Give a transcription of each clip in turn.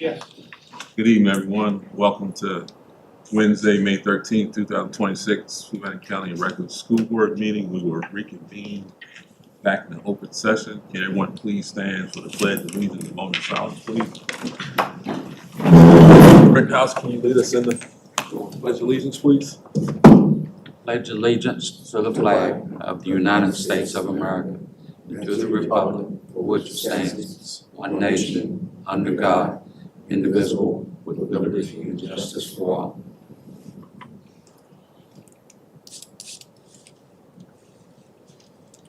Yes. Good evening, everyone. Welcome to Wednesday, May 13th, 2026, Fluvanna County Regular School Board meeting. We will reconvene back in the open session. Can everyone please stand for the pledge of allegiance and moment of silence, please? Brickhouse, can you lead us in the pledge of allegiance, please? Pledge allegiance to the flag of the United States of America and to the republic for which it stands, one nation, under God, indivisible, with liberty and justice for all.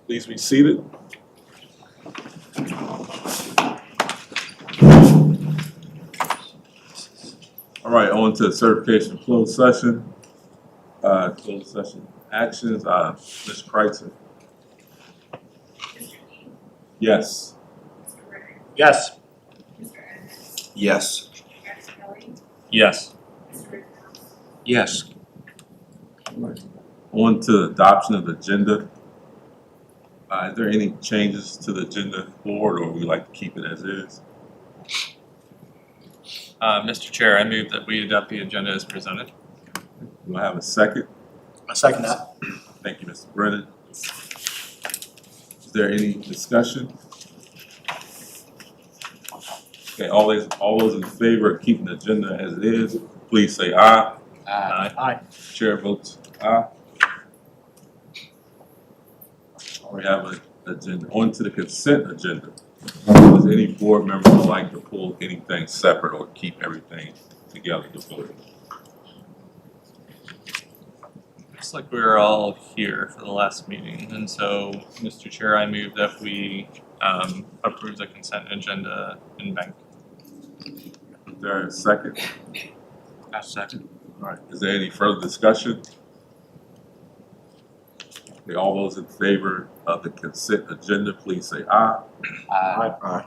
Please be seated. All right, on to certification of closed session. Closed session actions. Ms. Kreitzer. Yes. Yes. Yes. Yes. Yes. On to the adoption of the agenda. Is there any changes to the agenda board, or would we like to keep it as is? Mr. Chair, I move that we adopt the agenda as presented. Do I have a second? I second that. Thank you, Mr. Brennan. Is there any discussion? Okay, all those in favor of keeping the agenda as it is, please say aye. Aye. Chair votes aye. We have an agenda. On to the consent agenda. Does any board member would like to pull anything separate or keep everything together to vote? Looks like we were all here for the last meeting, and so, Mr. Chair, I move that we approve the consent agenda in bank. Is there a second? I second. All right, is there any further discussion? Okay, all those in favor of the consent agenda, please say aye. Aye.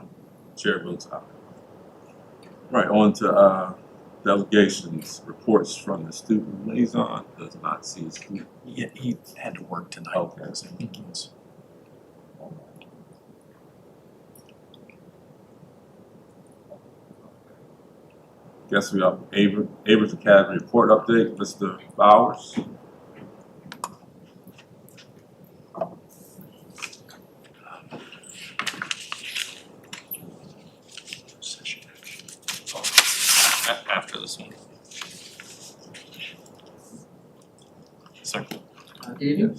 Chair votes aye. All right, on to delegations, reports from the student liaison. Does not see a student. He had to work tonight. Okay. So he can't. Guess we have Abrams Academy report update, Mr. Bowers. After this one. Second. Good evening,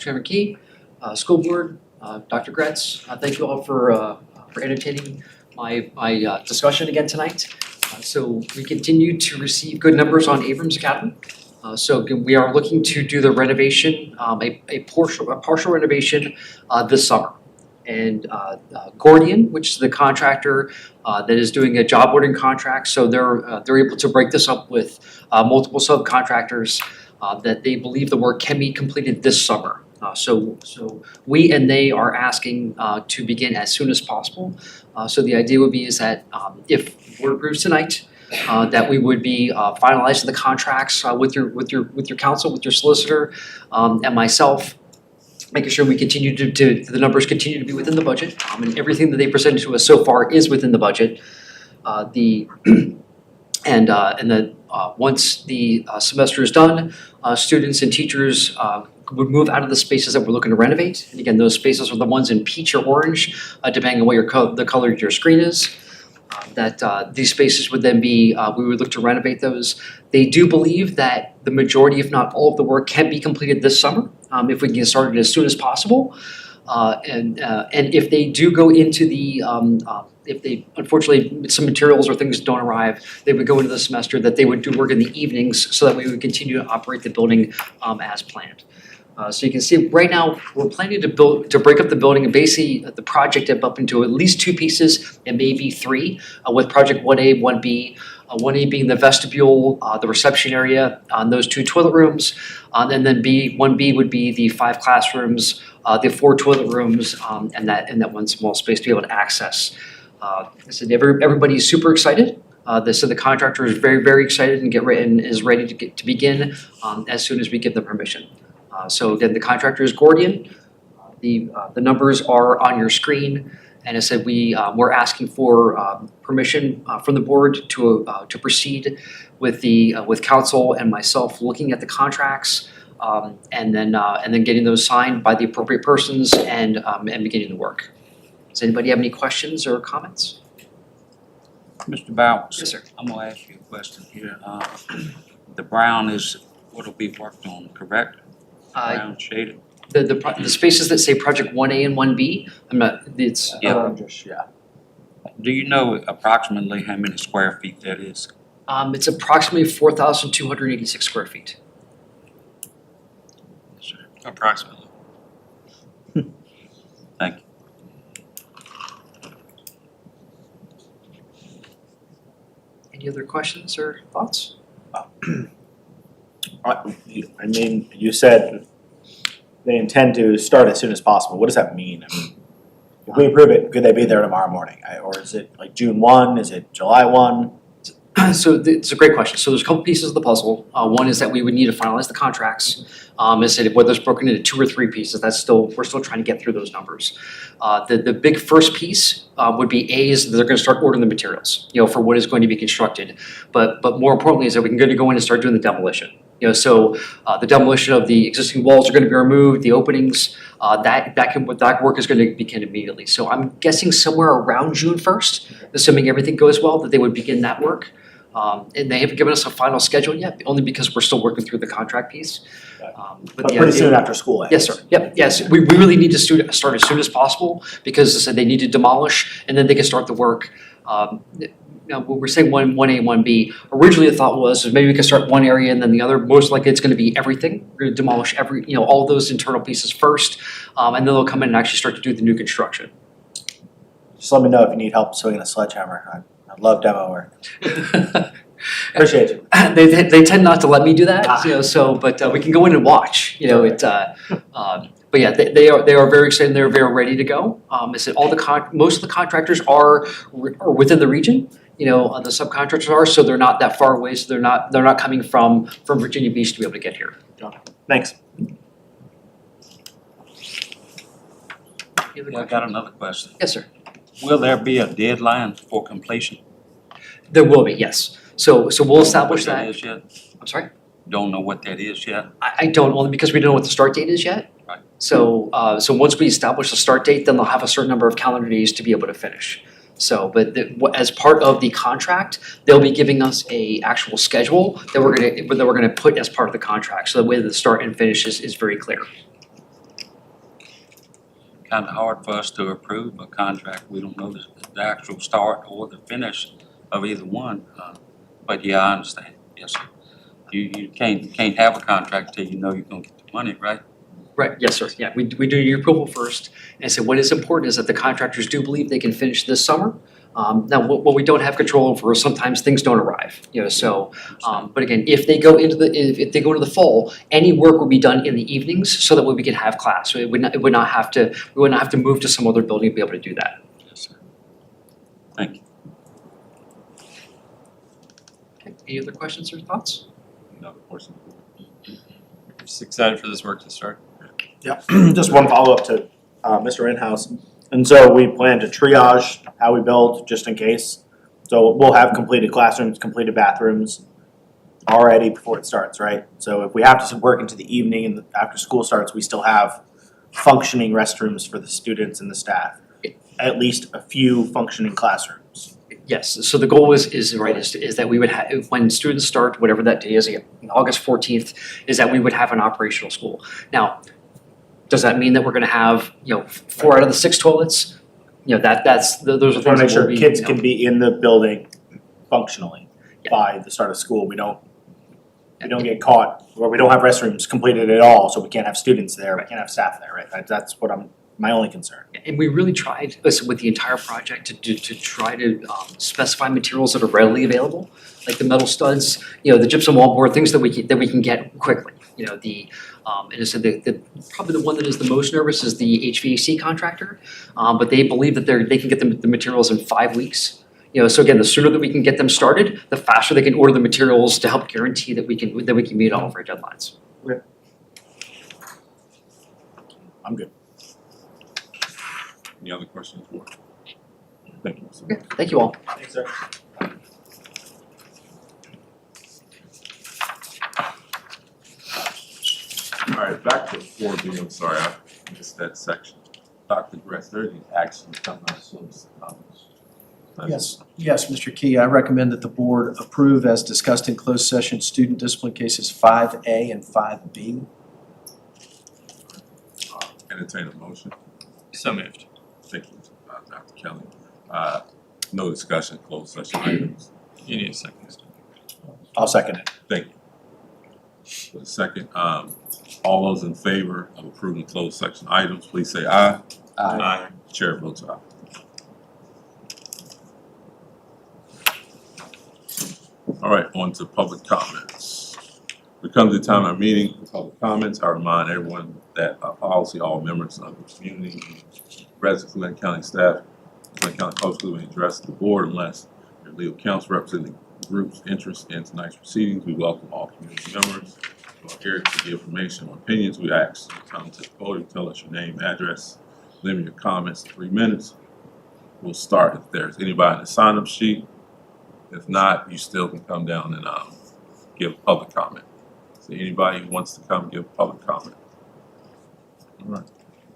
Chairman Key, School Board, Dr. Gretz. Thank you all for entertaining my discussion again tonight. So we continue to receive good numbers on Abrams Academy. So we are looking to do the renovation, a partial renovation this summer. And Gordian, which is the contractor that is doing a job ordering contract, so they're able to break this up with multiple subcontractors that they believe the work can be completed this summer. So we and they are asking to begin as soon as possible. So the idea would be is that if we're approved tonight, that we would be finalizing the contracts with your counsel, with your solicitor, and myself, making sure we continue to the numbers continue to be within the budget, and everything that they presented to us so far is within the budget. Once the semester is done, students and teachers would move out of the spaces that we're looking to renovate. And again, those spaces are the ones in peach or orange, depending on what the color of your screen is. These spaces would then be, we would look to renovate those. They do believe that the majority, if not all of the work, can be completed this summer, if we can get started as soon as possible. And if they do go into the, if they, unfortunately, some materials or things don't arrive, they would go into the semester that they would do work in the evenings so that we would continue to operate the building as planned. So you can see right now, we're planning to break up the building and basically the project up into at least two pieces and maybe three, with project 1A, 1B. 1A being the vestibule, the reception area, those two toilet rooms, and then 1B would be the 5 classrooms, the 4 toilet rooms, and that one small space to be able to access. I said everybody's super excited. So the contractor is very, very excited and is ready to begin as soon as we give them permission. So again, the contractor is Gordian. The numbers are on your screen. And I said we're asking for permission from the board to proceed with with council and myself looking at the contracts, and then getting those signed by the appropriate persons and beginning the work. Does anybody have any questions or comments? Mr. Bowers? Yes, sir. I'm gonna ask you a question here. The brown is what'll be worked on, correct? Brown shaded? The spaces that say project 1A and 1B, Yeah. Yeah. Do you know approximately how many square feet that is? it's approximately 4,286 square feet. Approximately. Thank you. Any other questions or thoughts? I mean, you said they intend to start as soon as possible. What does that mean? I mean, if we approve it, could they be there tomorrow morning? Or is it like June 1? Is it July 1? So it's a great question. So there's a couple pieces of the puzzle. One is that we would need to finalize the contracts. I said whether it's broken into 2 or 3 pieces, we're still trying to get through those numbers. The big first piece would be is they're going to start ordering the materials, for what is going to be constructed. But more importantly is that we're going to go in and start doing the demolition. So the demolition of the existing walls are going to be removed, the openings, that work is going to begin immediately. So I'm guessing somewhere around June 1st, assuming everything goes well, that they would begin that work. And they haven't given us a final schedule yet, only because we're still working through the contract piece. But pretty soon after school ends. Yes, sir. Yep, yes. We really need to start as soon as possible because they said they need to demolish and then they can start the work. When we're saying 1A, 1B, originally the thought was maybe we could start one area and then the other. Most likely it's going to be everything. We're going to demolish all those internal pieces first, and then they'll come in and actually start to do the new construction. Just let me know if you need help swinging a sledgehammer. I love demo work. Appreciate you. They tend not to let me do that, but we can go in and watch. But yeah, they are very excited. They're very ready to go. I said most of the contractors are within the region. The subcontractors are, so they're not that far away. So they're not coming from Virginia Beach to be able to get here. Thanks. I got another question. Yes, sir. Will there be a deadline for completion? There will be, yes. So we'll establish Don't know that. what that is yet? I'm sorry. Don't know what that is yet? I don't, only because we don't know what the start date is yet. Right. So once we establish the start date, then they'll have a certain number of calendar days to be able to finish. As part of the contract, they'll be giving us a actual schedule that we're gonna put as part of the contract. So the way the start and finish is very clear. Kind of hard for us to approve a contract. We don't know the actual start or the finish of either one. But yeah, I understand. Yes, sir. You can't have a contract till you know you're gonna get the money, right? Right, yes, sir. Yeah, we do your approval first. And so what is important is that the contractors do believe they can finish this summer. Now, what we don't have control over is sometimes things don't arrive, but again, if they go into the fall, any work will be done in the evenings so that way we can have class. So we would not have to move to some other building to be able to do that. Yes, sir. Thank you. Okay, any other questions or thoughts? Another question. Just excited for this work to start. Yeah, just one follow-up to Mr. Inhouse. And so we plan to triage how we build just in case. So we'll have completed classrooms, completed bathrooms already before it starts, right? So if we have to work into the evening and after school starts, we still have functioning restrooms for the students and the staff. At least a few functioning classrooms. Yes, so the goal is that we would have, when students start, whatever that day is, August 14th, is that we would have an operational school. Now, does that mean that we're gonna have, 4 out of the 6 toilets? Those are Just things wanna make that will sure be, kids can be in the building functionally Yeah. by the start of school. We don't get caught where we don't have restrooms completed at all, so we can't have students there, we can't have staff there, right? That's what my only concern. And we really tried, with the entire project, to try to specify materials that are readily available, like the metal studs, the gypsum wallboard, things that we can get quickly. And so probably the one that is the most nervous is the HVAC contractor, but they believe that they can get the materials in 5 weeks. So again, the sooner that we can get them started, the faster they can order the materials to help guarantee that we can meet all of our deadlines. I'm good. Any other questions? Thank you. Okay, thank you all. Thanks, sir. All right, back to 4B, I'm sorry, I missed that section. Dr. Gress, there are these actions coming out of solicit comments. Yes, Mr. Key, I recommend that the board approve as discussed in closed session student discipline cases 5A and 5B. Entertain a motion. So moved. Thank you, Dr. Kelly. No discussion, closed session items. You need a second. I'll second it. Thank you. For the second, all those in favor of approving closed section items, please say aye. Aye. Chair votes aye. All right, on to public comments. We come to the time of our meeting for public comments. I remind everyone that policy, all members of the community, residents, Fluvanna County staff, Fluvanna County Public Schools may address the board unless their legal counsel representing the group's interest in tonight's proceedings. We welcome all community members who are here to give information or opinions. We ask you to come to the podium, tell us your name, address, limit your comments to 3 minutes. We'll start if there's anybody in the sign-up sheet. If not, you still can come down and give public comment. So anybody who wants to come give public comment. All right,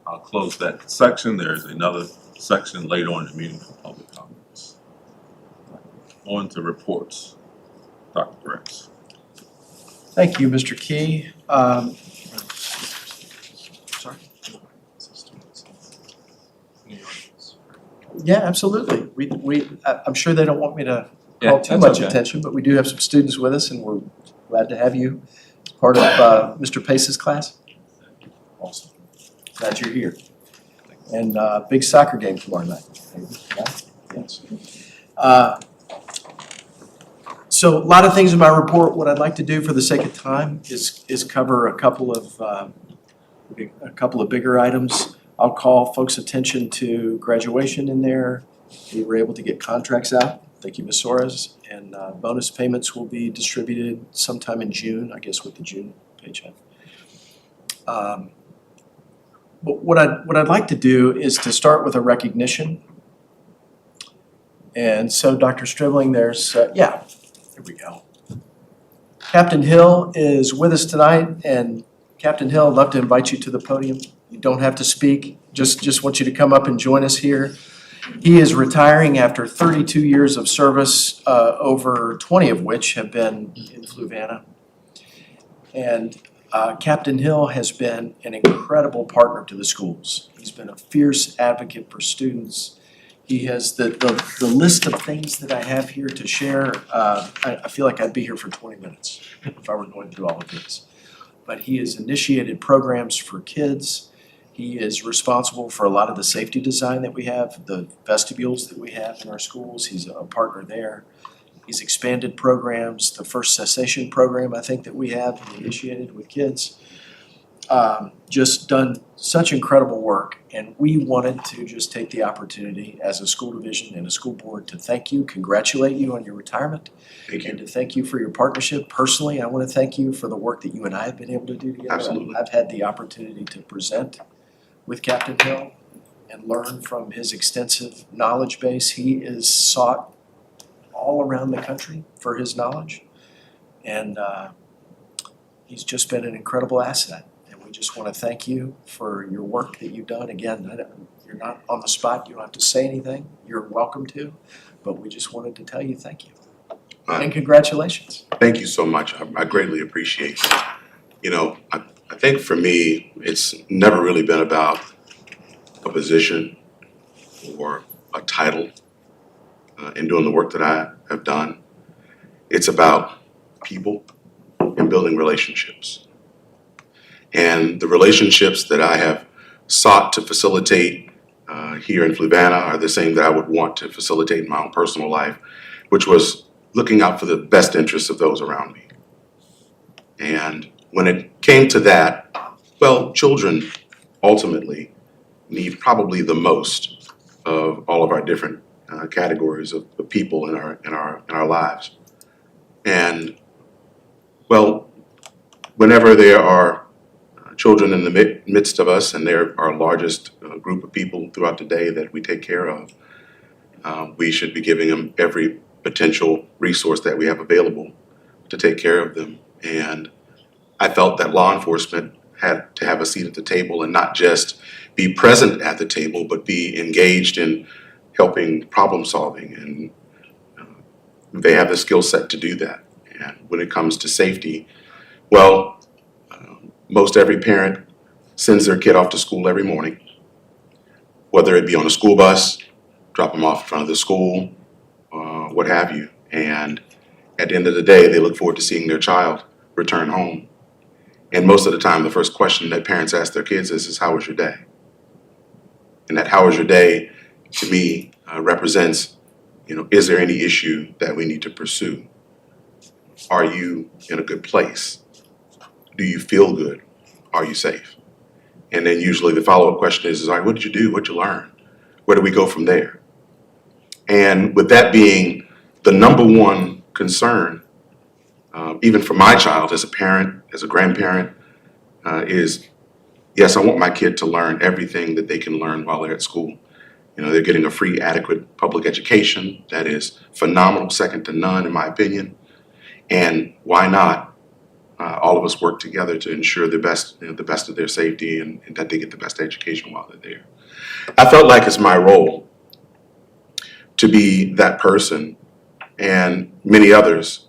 I'll close that section. There's another section later on in the meeting for public comments. On to reports. Dr. Gress. Thank you, Mr. Key. Sorry. Yeah, absolutely. I'm sure they don't want me to call too much attention, but we do have some students with us and we're glad to have you as part of Mr. Pace's class. Awesome. Glad you're here. And big soccer game tomorrow night. Yes. So a lot of things in my report. What I'd like to do for the sake of time is cover a couple of bigger items. I'll call folks' attention to graduation in there. We were able to get contracts out. Thank you, Ms. Soares. And bonus payments will be distributed sometime in June, I guess with the June paycheck. But what I'd like to do is to start with a recognition. And so Dr. Stribling, there's, here we go. Captain Hill is with us tonight, and Captain Hill, I'd love to invite you to the podium. You don't have to speak, just want you to come up and join us here. He is retiring after 32 years of service, over 20 of which have been in Fluvanna. And Captain Hill has been an incredible partner to the schools. He's been a fierce advocate for students. He has the list of things that I have here to share. I feel like I'd be here for 20 minutes if I were going through all of these. But he has initiated programs for kids. He is responsible for a lot of the safety design that we have, the vestibules that we have in our schools. He's a partner there. He's expanded programs, the first cessation program I think that we have initiated with kids. Just done such incredible work, and we wanted to just take the opportunity as a school division and a school board to thank you, congratulate you on your retirement. Thank you. And to thank you for your partnership. Personally, I want to thank you for the work that you and I have been able to do together. Absolutely. I've had the opportunity to present with Captain Hill and learn from his extensive knowledge base. He is sought all around the country for his knowledge, and he's just been an incredible asset. And we just want to thank you for your work that you've done. Again, you're not on the spot, you don't have to say anything, you're welcome to, but we just wanted to tell you thank you. And congratulations. Thank you so much. I greatly appreciate it. You know, I think for me, it's never really been about a position or a title in doing the work that I have done. It's about people and building relationships. And the relationships that I have sought to facilitate here in Fluvanna are the same that I would want to facilitate in my own personal life, which was looking out for the best interests of those around me. And when it came to that, well, children ultimately need probably the most of all of our different categories of people in our lives. And well, whenever there are children in the midst of us, and they're our largest group of people throughout the day that we take care of, we should be giving them every potential resource that we have available to take care of them. And I felt that law enforcement had to have a seat at the table and not just be present at the table, but be engaged in helping problem solving. And they have the skill set to do that. And when it comes to safety, well, most every parent sends their kid off to school every morning, whether it be on a school bus, drop them off in front of the school, what have you. And at the end of the day, they look forward to seeing their child return home. And most of the time, the first question that parents ask their kids is how was your day? And that how was your day, to me, represents, is there any issue that we need to pursue? Are you in a good place? Do you feel good? Are you safe? And then usually the follow-up question is all right, what did you do? What did you learn? Where do we go from there? And with that being the number one concern, even for my child as a parent, as a grandparent, is yes, I want my kid to learn everything that they can learn while they're at school. They're getting a free, adequate public education that is phenomenal, second to none, in my opinion. And why not all of us work together to ensure the best of their safety and that they get the best education while they're there. I felt like it's my role to be that person and many others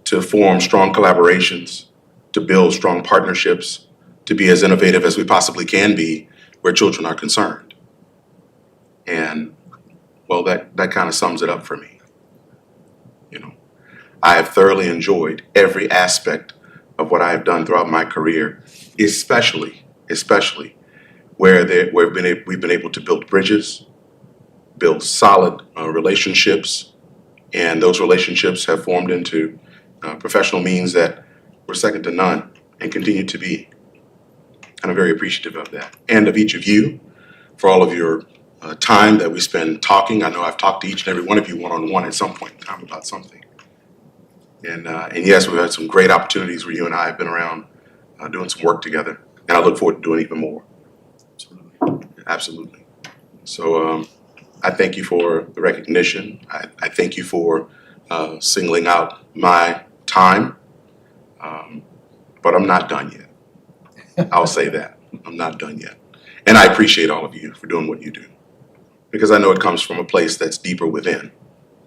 to form strong collaborations, to build strong partnerships, to be as innovative as we possibly can be where children are concerned. And well, that kind of sums it up for me. I have thoroughly enjoyed every aspect of what I have done throughout my career, especially where we've been able to build bridges, build solid relationships, and those relationships have formed into professional means that were second to none and continue to be. And I'm very appreciative of that, and of each of you for all of your time that we spend talking. I know I've talked to each and every one of you one-on-one at some point in time about something. And yes, we've had some great opportunities where you and I have been around doing some work together, and I look forward to doing even more. Absolutely. So I thank you for the recognition. I thank you for singling out my time, but I'm not done yet. I'll say that. I'm not done yet. And I appreciate all of you for doing what you do, because I know it comes from a place that's deeper within.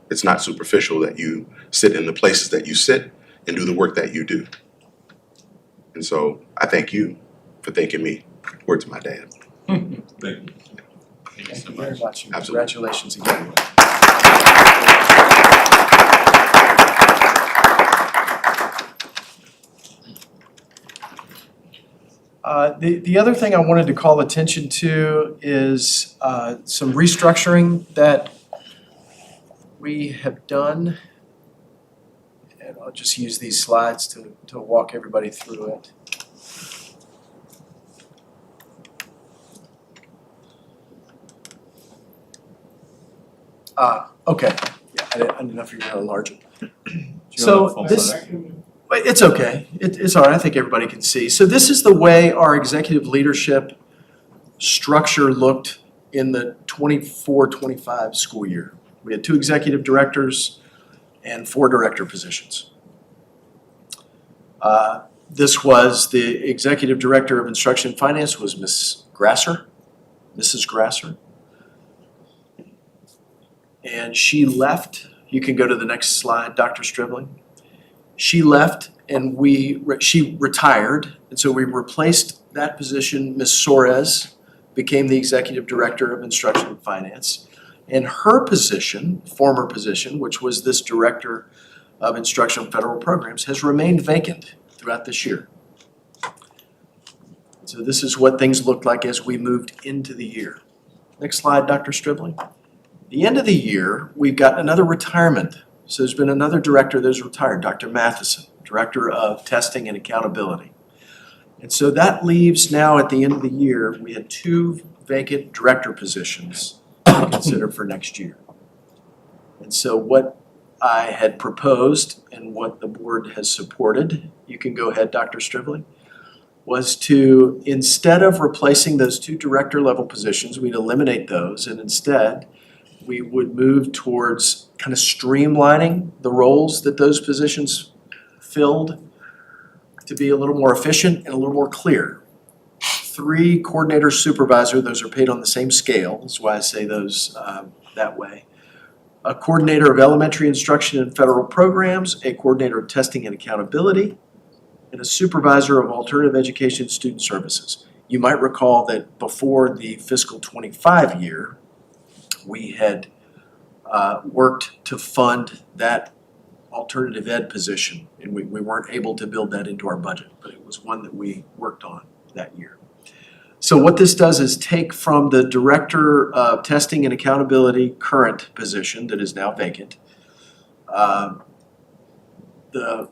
It's not superficial that you sit in the places that you sit and do the work that you do. And so I thank you for thanking me. Word to my dad. Thank you. Thank you so Thank you very much. much. Absolutely. Congratulations again. The other thing I wanted to call attention to is some restructuring that we have done. And I'll just use these slides to walk everybody through it. Okay, yeah, I didn't know if you were gonna enlarge it. So this, it's okay, it's all right, I think everybody can see. So this is the way our executive leadership structure looked in the 24-25 school year. We had 2 executive directors and 4 director positions. This was the executive director of instruction and finance was Mrs. Grasser. And she left. You can go to the next slide, Dr. Stribling. She left and she retired. And so we replaced that position. Ms. Soares became the executive director of instruction and finance. And her position, former position, which was this director of instruction and federal programs, has remained vacant throughout this year. So this is what things looked like as we moved into the year. Next slide, Dr. Stribling. The end of the year, we've got another retirement. So there's been another director that's retired, Dr. Matheson, Director of Testing and Accountability. And so that leaves now at the end of the year, we had 2 vacant director positions to consider for next year. And so what I had proposed and what the board has supported, you can go ahead, Dr. Stribling, was to, instead of replacing those 2 director level positions, we'd eliminate those and instead we would move towards kind of streamlining the roles that those positions filled to be a little more efficient and a little more clear. 3 coordinator supervisor, those are paid on the same scale, that's why I say those that way. A coordinator of elementary instruction and federal programs, a coordinator of testing and accountability, and a supervisor of alternative education student services. You might recall that before the fiscal '25 year, we had worked to fund that alternative ed position, and we weren't able to build that into our budget, but it was one that we worked on that year. So what this does is take from the Director of Testing and Accountability current position that is now vacant, the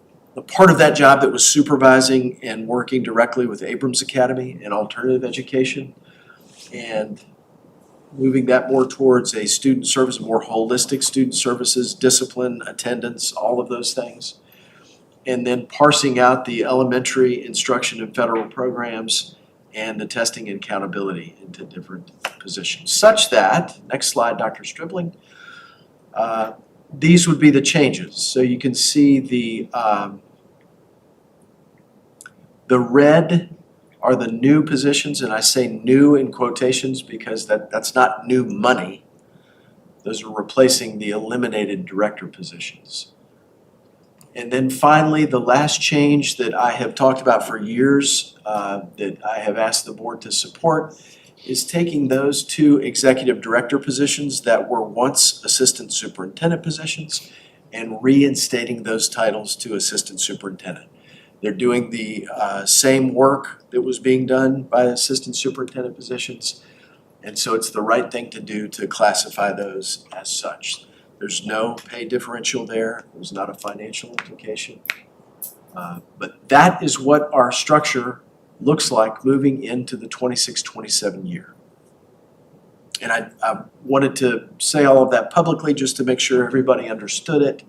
part of that job that was supervising and working directly with Abrams Academy and alternative education, and moving that more towards a student service, more holistic student services, discipline, attendance, all of those things. And then parsing out the elementary instruction and federal programs and the testing and accountability into different positions. Such that, next slide, Dr. Stribling, these would be the changes. So you can see the red are the new positions, and I say new in quotations because that's not new money. Those are replacing the eliminated director positions. And then finally, the last change that I have talked about for years, that I have asked the board to support, is taking those 2 executive director positions that were once assistant superintendent positions and reinstating those titles to assistant superintendent. They're doing the same work that was being done by assistant superintendent positions, and so it's the right thing to do to classify those as such. There's no pay differential there, there's not a financial implication. But that is what our structure looks like moving into the 26-27 year. And I wanted to say all of that publicly just to make sure everybody understood it.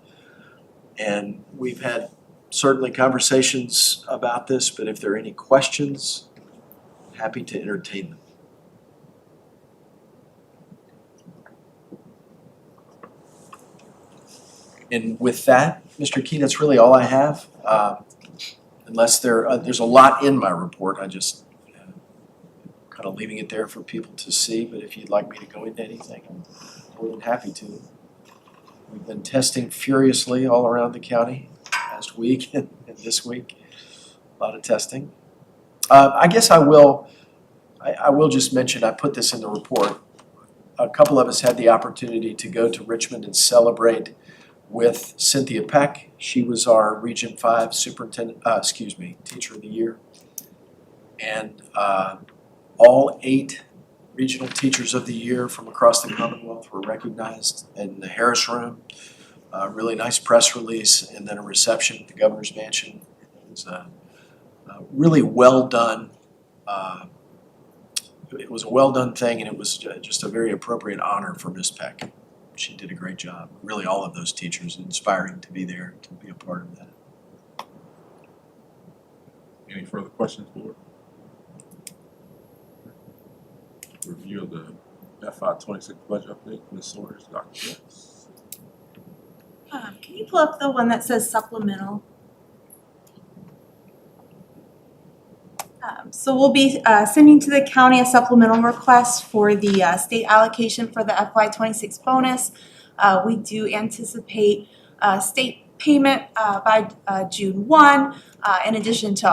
And we've had certainly conversations about this, but if there are any questions, happy to entertain them. And with that, Mr. Key, that's really all I have. Unless there's a lot in my report, I just kind of leaving it there for people to see. But if you'd like me to go into anything, I'm more than happy to. We've been testing furiously all around the county last week and this week. A lot of testing. I guess I will just mention, I put this in the report. A couple of us had the opportunity to go to Richmond and celebrate with Cynthia Peck. She was our Region 5 Teacher of the Year. And all 8 Regional Teachers of the Year from across the Commonwealth were recognized in the Harris Room. A really nice press release, and then a reception at the Governor's Mansion. It was really well done. It was a well done thing, and it was just a very appropriate honor for Ms. Peck. She did a great job. Really, all of those teachers, inspiring to be there, to be a part of that. Any further questions, board? Review of the FY26 budget update, Ms. Saunders, Dr. Jones. Can you pull up the one that says supplemental? So we'll be sending to the county a supplemental request for the state allocation for the FY26 bonus. We do anticipate state payment by June 1. In addition to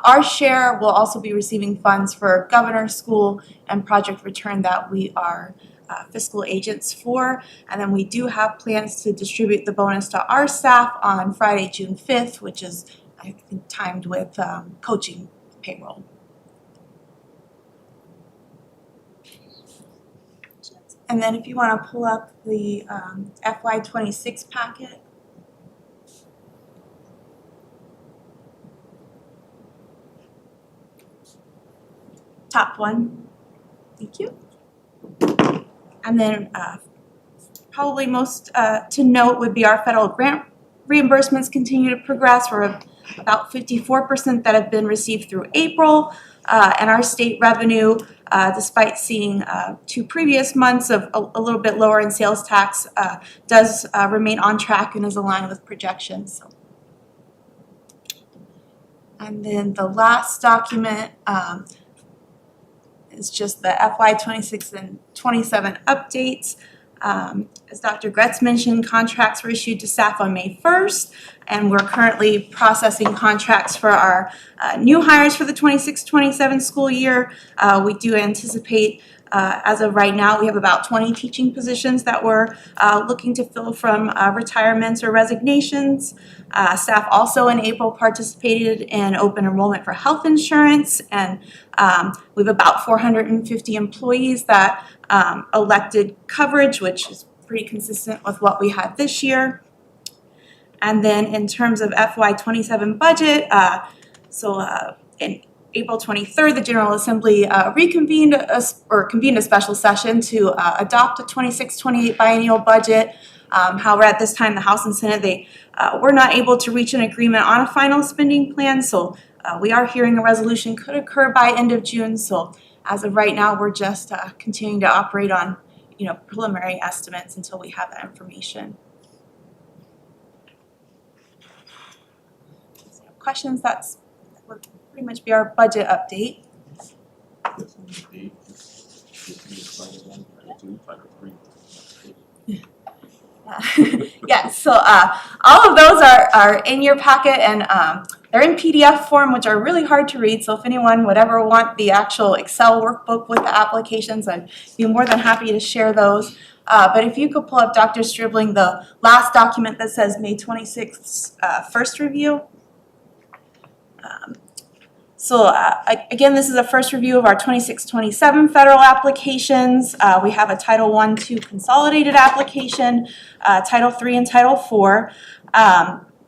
our share, we'll also be receiving funds for governor's school and project return that we are fiscal agents for. And then we do have plans to distribute the bonus to our staff on Friday, June 5th, which is, I think, timed with coaching payroll. And then if you want to pull up the FY26 packet. Top one, thank you. And then probably most to note would be our federal grant reimbursements continue to progress. We're about 54% that have been received through April, and our state revenue despite seeing 2 previous months of a little bit lower in sales tax, does remain on track and is aligned with projections. So. And then the last document is just the FY 26 and 27 updates. As Dr. Gretz mentioned, contracts were issued to staff on May 1st, and we're currently processing contracts for our new hires for the 26-27 school year. We do anticipate, as of right now, we have about 20 teaching positions that we're looking to fill from retirements or resignations. Staff also in April participated in open enrollment for health insurance, and we have about 450 employees that elected coverage, which is pretty consistent with what we had this year. And then in terms of FY 27 budget, in April 23rd, the General Assembly convened a special session to adopt a 26-28 biennial budget. However, at this time, the House and Senate, they were not able to reach an agreement on a final spending plan. So we are hearing a resolution could occur by end of June. So as of right now, we're just continuing to operate on, preliminary estimates until we have that information. So questions? That would pretty much be our budget update. Yes, so all of those are in your packet, and they're in PDF form, which are really hard to read. So if anyone would ever want the actual Excel workbook with the applications, I'd be more than happy to share those. But if you could pull up, Dr. Stribling, the last document that says May 26th first review. Again, this is a first review of our 26-27 federal applications. We have a Title I/II consolidated application, Title III and Title IV.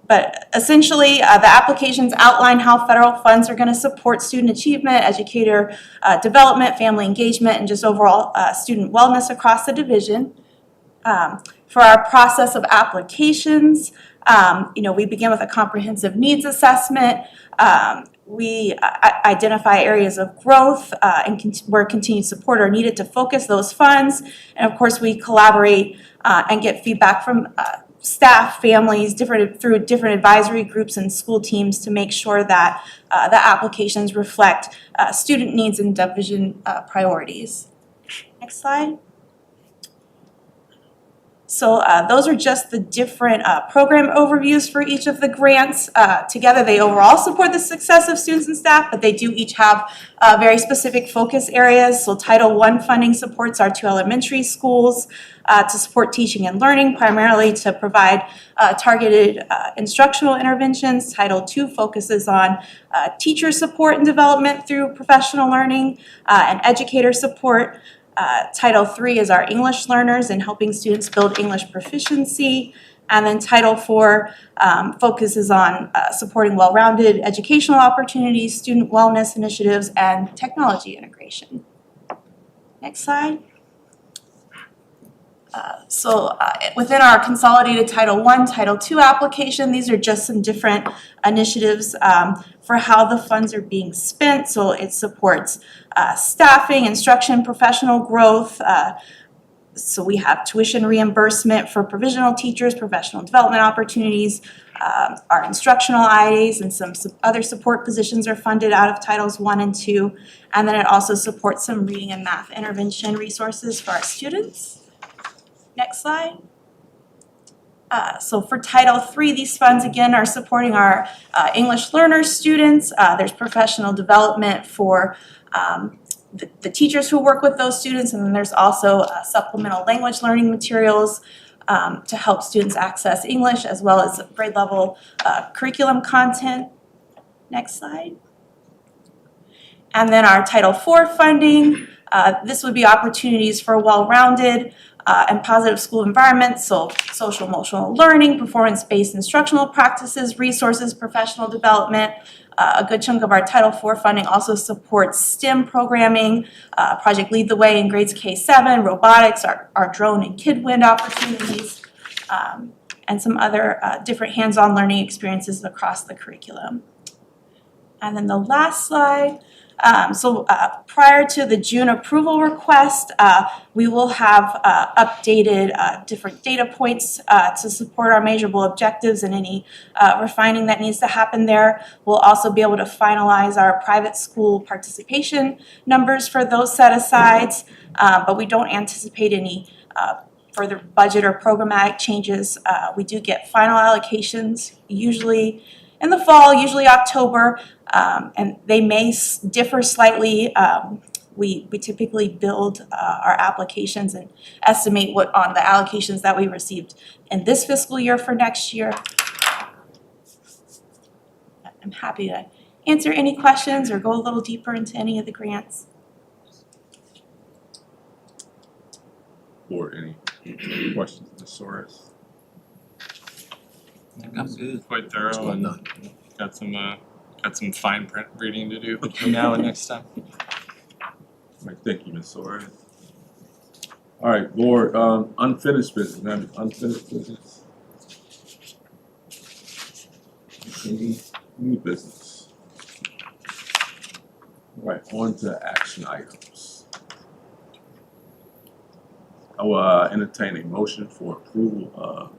But essentially, the applications outline how federal funds are going to support student achievement, educator development, family engagement, and just overall student wellness across the division. For our process of applications, we begin with a comprehensive needs assessment. We identify areas of growth and where continued support are needed to focus those funds. And of course, we collaborate and get feedback from staff, families, through different advisory groups and school teams to make sure that the applications reflect student needs and division priorities. Next slide. So those are just the different program overviews for each of the grants. Together, they overall support the success of students and staff, but they do each have very specific focus areas. So Title I funding supports our 2 elementary schools to support teaching and learning, primarily to provide targeted instructional interventions. Title II focuses on teacher support and development through professional learning and educator support. Title III is our English learners and helping students build English proficiency. And then Title IV focuses on supporting well-rounded educational opportunities, student wellness initiatives, and technology integration. Next slide. Within our consolidated Title I, Title II application, these are just some different initiatives for how the funds are being spent. So it supports staffing, instruction, professional growth. So we have tuition reimbursement for provisional teachers, professional development opportunities. Our instructional IAs and some other support positions are funded out of Titles I and II. And then it also supports some reading and math intervention resources for our students. Next slide. So for Title III, these funds again are supporting our English learner students. There's professional development for the teachers who work with those students, and then there's also supplemental language learning materials to help students access English, as well as grade level curriculum content. Next slide. And then our Title IV funding, this would be opportunities for well-rounded and positive school environments, so social emotional learning, performance-based instructional practices, resources, professional development. A good chunk of our Title IV funding also supports STEM programming, Project Lead the Way in grades K-7, robotics, our drone and KidWind opportunities, and some other different hands-on learning experiences across the curriculum. And then the last slide, Prior to the June approval request, we will have updated different data points to support our measurable objectives and any refining that needs to happen there. We'll also be able to finalize our private school participation numbers for those set-asides, but we don't anticipate any further budget or programmatic changes. We do get final allocations usually in the fall, usually October, and they may differ slightly. We typically build our applications and estimate what on the allocations that we received in this fiscal year for next year. I'm happy to answer any questions or go a little deeper into any of the grants. Or any questions, Ms. Soares? I'm good. Quite thorough and got some fine print reading to do between now and next time. All right, thank you, Ms. Soares. All right, board, unfinished business, now unfinished business. Any new business? All right, on to action items. I will entertain a motion for approval of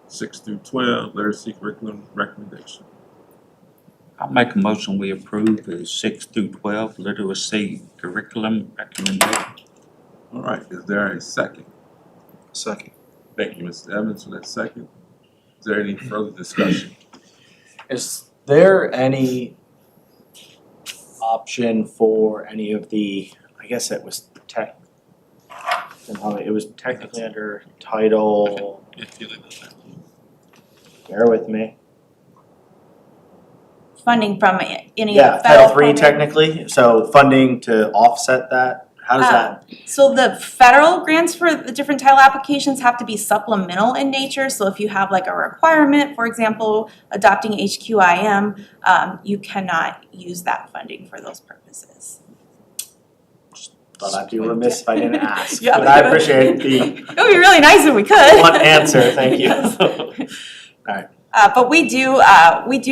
6 through 12 literacy curriculum recommendation. I'll make a motion we approve the 6 through 12 literacy curriculum recommendation. All right, is there a second? Second. Thank you, Mr. Evans, for that second. Is there any further discussion? Is there any option for any of the, I guess it was it was technically under title, If you leave it there. bear with me. Funding from any of the Yeah, federal Title III programs. technically, so funding to offset that, how does that? So the federal grants for the different title applications have to be supplemental in nature. So if you have like a requirement, for example, adopting HQIM, you cannot use that funding for those purposes. Thought I'd be remiss if I didn't ask, Yeah, but I appreciate the It would be really nice if we could. blunt answer, thank you. But we do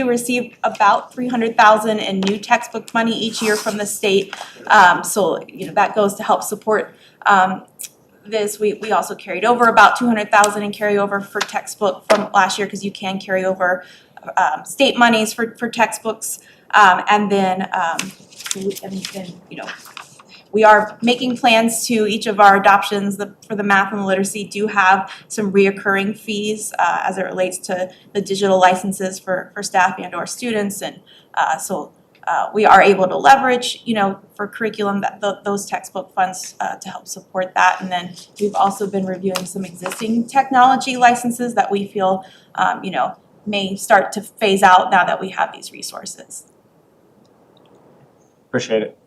receive about $300,000 in new textbook money each year from the state. So that goes to help support this. We also carried over about $200,000 in carryover for textbook from last year because you can carry over state monies for textbooks, and then we are making plans to each of our adoptions for the math and the literacy do have some reoccurring fees as it relates to the digital licenses for staff and or students. And so we are able to leverage, for curriculum those textbook funds to help support that. And then we've also been reviewing some existing technology licenses that we feel, may start to phase out now that we have these resources. Appreciate it.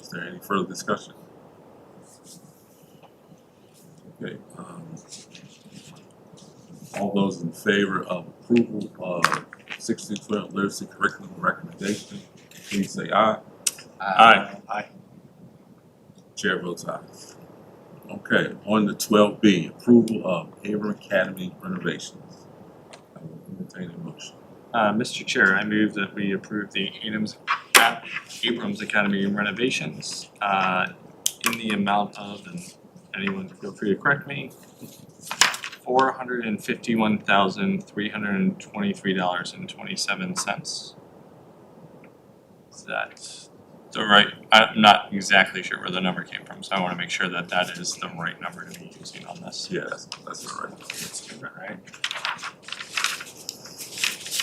Is there any further discussion? Okay, all those in favor of approval of 6 through 12 literacy curriculum recommendation, please say aye. Aye. Aye. Chair votes aye. Okay, on to 12B, approval of Abram Academy renovations. I will entertain a motion. Mr. Chair, I move that we approve the Abrams Academy renovations in the amount of, and anyone feel free to correct me, $451,323.27. Is that the right? I'm not exactly sure where the number came from, so I want to make sure that that is the right number to be using on this. Yeah, that's all right. Right.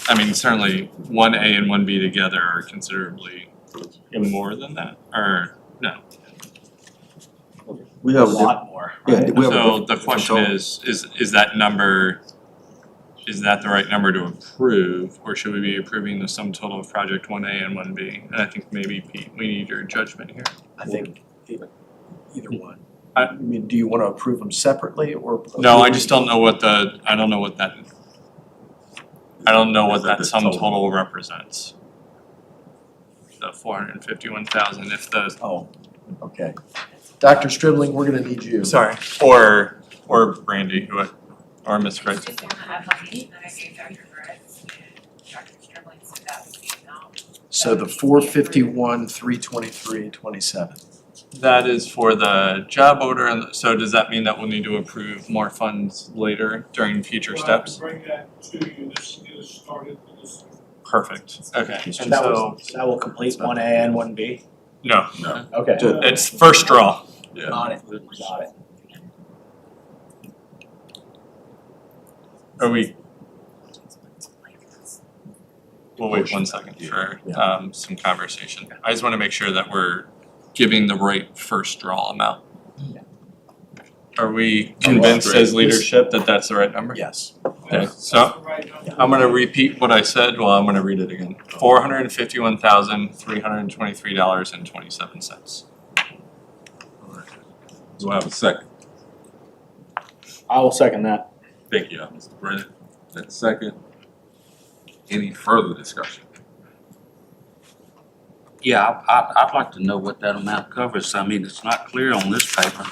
I mean, certainly 1A and 1B together are considerably more than that, or no? We A have lot more. Yeah, right? we have a So the different question total. is that number, is that the right number to approve? Or should we be approving the sum total of project 1A and 1B? And I think maybe Pete, we need your judgment here. I think either one. I- I mean, do you want to approve them separately or? No, I just don't know what that Is that the sum total? total represents. The 451,000, if the, Oh, okay. Dr. Stribling, we're gonna need you. sorry, or Brandy, or Ms. Wright. Just gonna have money that I gave Dr. Gretz and Dr. Sterling, so that would be enough. So the 451, 323, 27. That is for the job order, and so does that mean that we'll need to approve more funds later during future steps? Bring that to you, this is started with this. Perfect, okay, and And that so, will, that will complete 1A and 1B? no, Okay. it's first draw. Yeah. Got it. Got it. Are we? We'll wait 1 second for some conversation. I just wanna make sure that we're giving the right first draw amount. Are we convinced as leadership that that's the right number? Yes. Okay, That's so the right number. I'm gonna repeat what I said, well, I'm gonna read it again. $451,323.27. Do I have a second? I will second that. Thank you, Mr. Brennan. That's second. Any further discussion? Yeah, I'd like to know what that amount covers. I mean, it's not clear on this paper,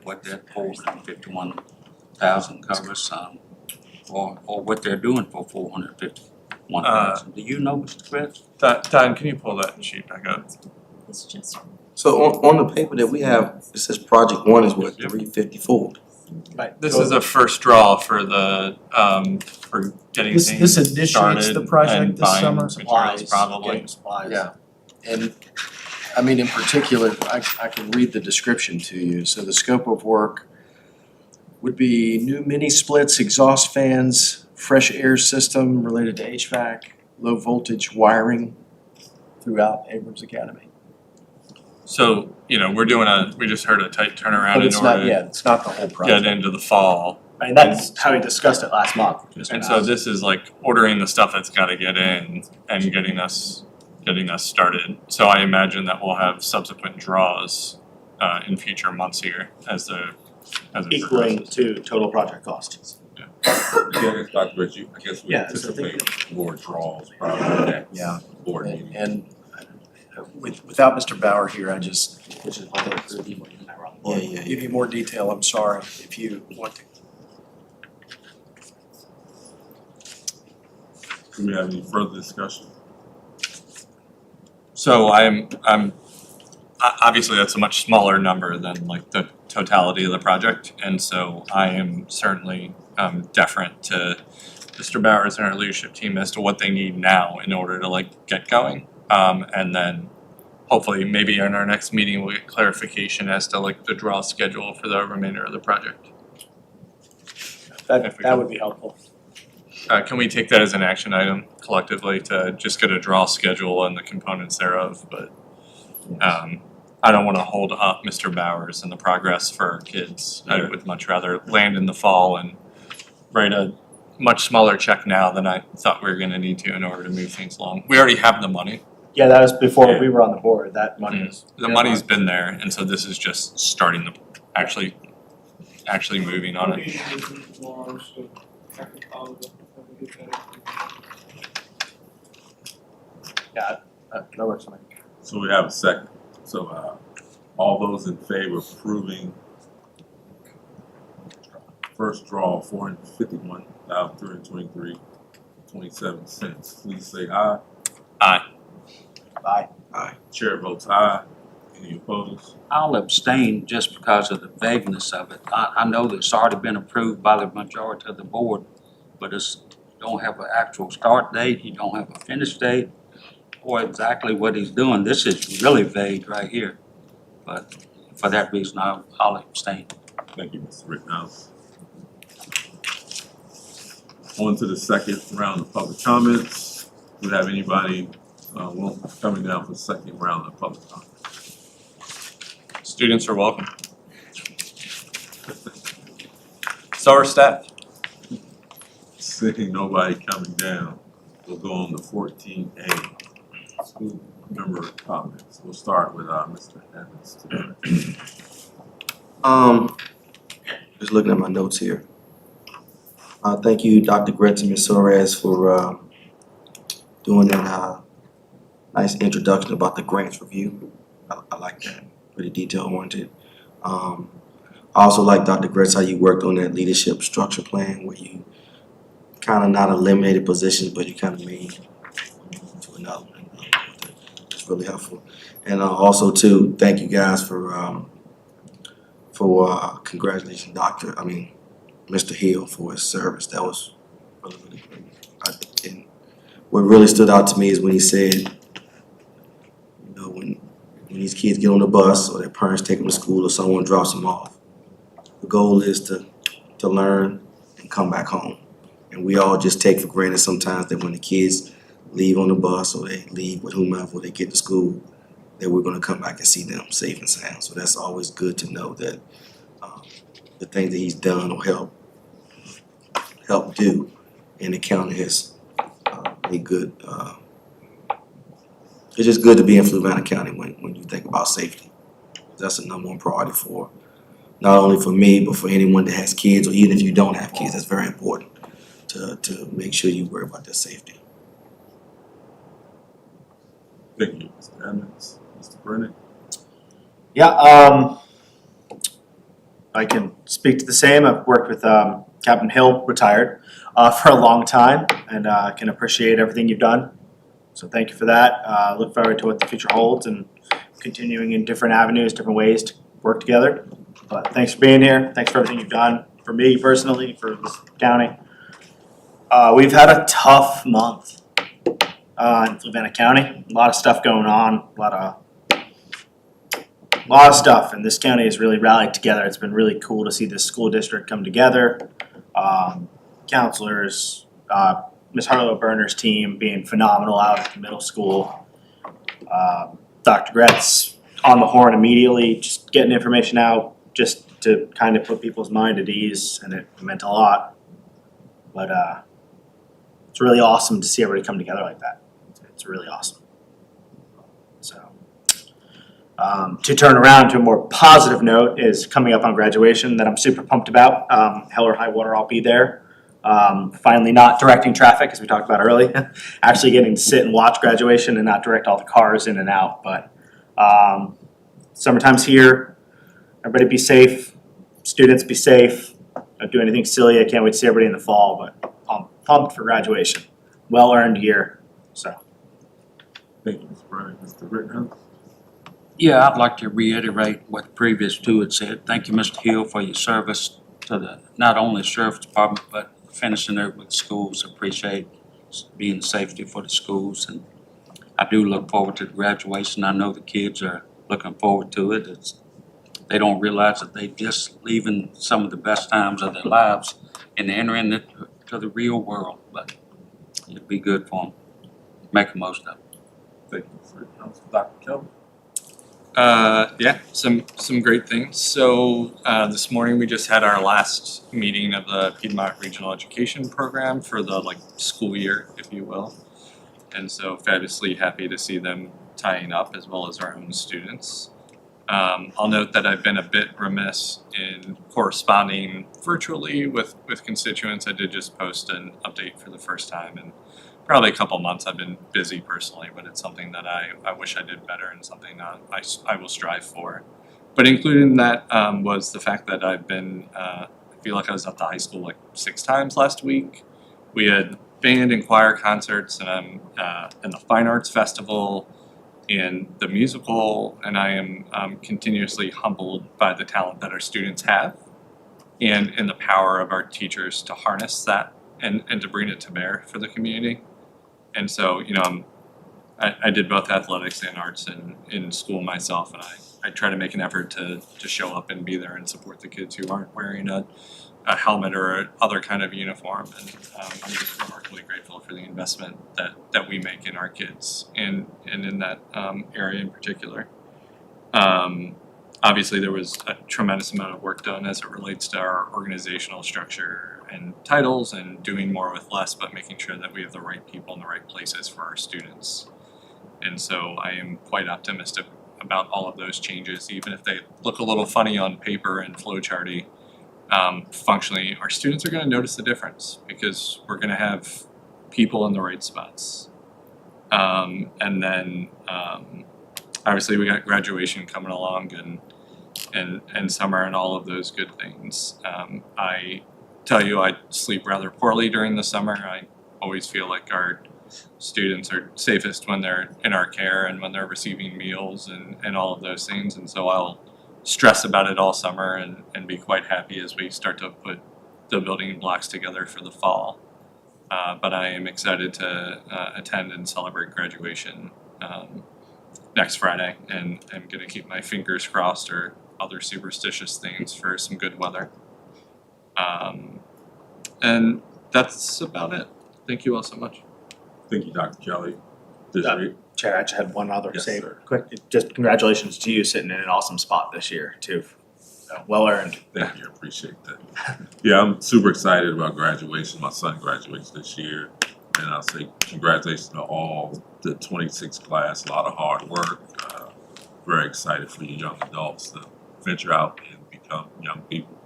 what that 451,000 covers, or what they're doing for 451,000. Do you know, Mr. Chris? Don, can you pull that sheet back up? It's just. So on the paper that we have, it says project one is what, 354? Right. This is a first draw for the, for getting This things initiates started the project and this buying summer? materials probably. Getting supplies. Yeah, and I mean, in particular, I can read the description to you. So the scope of work would be new mini splits, exhaust fans, fresh air system related to HVAC, low voltage wiring throughout Abrams Academy. So, you know, we just heard a tight turnaround But in it's not, order yeah, it's not the whole to project. get into the fall. I mean, that's how we discussed it last month. And so this is like ordering the stuff that's gotta get in and getting us started. So I imagine that we'll have subsequent draws in future months here as it Equaling progresses. to total project cost. Yeah, Dr. Rich, I guess we Yeah, so anticipate more draws probably next Yeah. board meeting. And without Mr. Bauer here, I just Which is why they approved it. Am I wrong? Yeah. give you more detail. I'm sorry if you want to. Do we have any further discussion? So obviously that's a much smaller number than like the totality of the project. And so I am certainly deferent to Mr. Bowers and our leadership team as to what they need now in order to like get going. And then hopefully maybe in our next meeting, we'll get clarification as to like the draw schedule for the remainder of the project. That would be helpful. Can we take that as an action item collectively to just get a draw schedule and the components thereof, but I don't wanna hold up Mr. Bowers and the progress for our kids. I would much rather land in the fall and write a much smaller check now than I thought we were gonna need to in order to move things along. We already have the money, Yeah, that was before we were on the board. That money is. the money's been there, and so this is just starting the, actually moving on it. Tomorrow, so I can follow up when we get that. That works for me. So we have a second. So all those in favor of approving first draw, 451,323.27, please say aye. Aye. Aye. Chair votes aye. Any opposed? I'll abstain just because of the vagueness of it. I know that it's already been approved by the majority of the board, but you don't have an actual start date, you don't have a finish date, or exactly what he's doing. This is really vague right here. But for that reason, I'll abstain. Thank you, Mr. Rittenhouse. On to the second round of public comments. Do we have anybody coming down for the second round of public comment? Students are welcome. So are staff. Seeing nobody coming down, we'll go on to 14A. School member comments. We'll start with Mr. Evans today. Just looking at my notes here. Thank you, Dr. Gretz and Ms. Soares for doing that nice introduction about the grants review. I like that, pretty detail oriented. I also like, Dr. Gretz, how you worked on that leadership structure plan where you kind of not eliminated positions, but you kind of made to out. It's really helpful. And also too, thank you guys for congratulations, Mr. Hill for his service. That was really, really great. And what really stood out to me is when he said, you know, when these kids get on the bus or their parents take them to school or someone drops them off, the goal is to learn and come back home. And we all just take for granted sometimes that when the kids leave on the bus or they leave with whomever, they get to school, that we're gonna come back and see them safe and sound. So that's always good to know that the things that he's done or helped do in the county has made good. It's just good to be in Fluvanna County when you think about safety. That's the number one priority for not only for me, but for anyone that has kids, or even if you don't have kids. That's very important to make sure you worry about their safety. Thank you, Mr. Evans. Mr. Brennan? Yeah, I can speak to the same. I've worked with Captain Hill, retired, for a long time, and can appreciate everything you've done. So thank you for that. Look forward to what the future holds and continuing in different avenues, different ways to work together. But thanks for being here. Thanks for everything you've done for me personally, for this county. We've had a tough month in Fluvanna County. A lot of stuff going on, a lot of stuff, and this county has really rallied together. It's been really cool to see this school district come together. Counselors, Ms. Harlow Berner's team being phenomenal out at the middle school. Dr. Gretz on the horn immediately, just getting information out just to kind of put people's mind at ease, and it meant a lot. But it's really awesome to see everybody come together like that. It's really awesome. So to turn around to a more positive note is coming up on graduation that I'm super pumped about. Hell or high water, I'll be there. Finally not directing traffic, as we talked about earlier. Actually getting to sit and watch graduation and not direct all the cars in and out. But summertime's here. Everybody be safe. Students be safe. Don't do anything silly. I can't wait to see everybody in the fall, but I'm pumped for graduation. Well-earned year, so. Thank you, Mr. Brennan. Mr. Rittenhouse? Yeah, I'd like to reiterate what the previous two had said. Thank you, Mr. Hill, for your service to the, not only sheriff's department, but finishing it with schools. Appreciate being safety for the schools, and I do look forward to the graduation. I know the kids are looking forward to it. They don't realize that they're just leaving some of the best times of their lives and entering into the real world, but it'll be good for them. Make the most of it. Thank you, Mr. Rittenhouse. Dr. Kelly? Yeah, some great things. So this morning we just had our last meeting of the Piedmont Regional Education Program for the school year, if you will. And so fabulously happy to see them tying up as well as our own students. I'll note that I've been a bit remiss in corresponding virtually with constituents. I did just post an update for the first time in probably a couple months. I've been busy personally, but it's something that I wish I did better and something that I will strive for. But included in that was the fact that I've been, I feel like I was at the high school 6 times last week. We had band and choir concerts, and I'm in the Fine Arts Festival, in the musical, and I am continuously humbled by the talent that our students have and in the power of our teachers to harness that and to bring it to bear for the community. And so, I did both athletics and arts in school myself, and I try to make an effort to show up and be there and support the kids who aren't wearing a helmet or other kind of uniform. And I'm just remarkably grateful for the investment that we make in our kids and in that area in particular. Obviously, there was a tremendous amount of work done as it relates to our organizational structure and titles and doing more with less, but making sure that we have the right people in the right places for our students. And so I am quite optimistic about all of those changes, even if they look a little funny on paper and flowcharty. Functionally, our students are going to notice the difference because we're going to have people in the right spots. And then obviously we got graduation coming along and summer and all of those good things. I tell you, I sleep rather poorly during the summer. I always feel like our students are safest when they're in our care and when they're receiving meals and all of those things. And so I'll stress about it all summer and be quite happy as we start to put the building blocks together for the fall. But I am excited to attend and celebrate graduation next Friday, and I'm gonna keep my fingers crossed or other superstitious things for some good weather. And that's about it. Thank you all so much. Thank you, Dr. Kelly. District. Chair, I just had one other Yes, say sir. quick, just congratulations to you sitting in an awesome spot this year too. Well earned. Thank you, appreciate that. Yeah, I'm super excited about graduation. My son graduates this year. And I'll say congratulations to all the 26 class, a lot of hard work. Very excited for you young adults to venture out and become young people.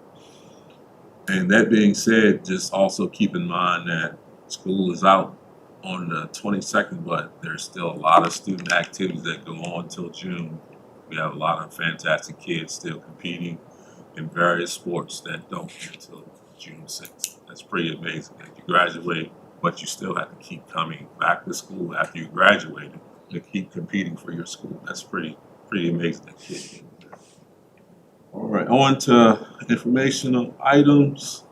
And that being said, just also keep in mind that school is out on the 22nd, but there's still a lot of student activities that go on until June. We have a lot of fantastic kids still competing in various sports that don't end until June 6th. That's pretty amazing. If you graduate, but you still have to keep coming back to school after you graduated to keep competing for your school. That's pretty amazing that kid can do that. All right, on to informational items.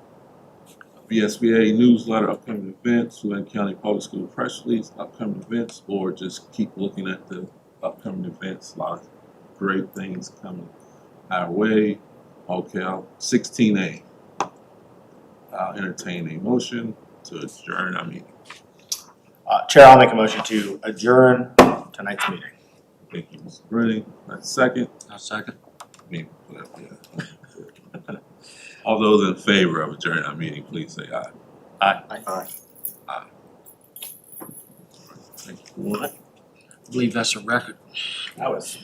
VSBA newsletter, upcoming events, Fluvanna County Public School press release, upcoming events, or just keep looking at the upcoming events. A lot of great things coming our way. Okay, 16A. I'll entertain a motion to adjourn our meeting. Chair, I'll make a motion to adjourn tonight's meeting. Thank you, Mr. Brennan. That's second. A second. Me, whatever, yeah. All those in favor of adjourning our meeting, please say aye. Aye. Thank you. I believe that's a record. That was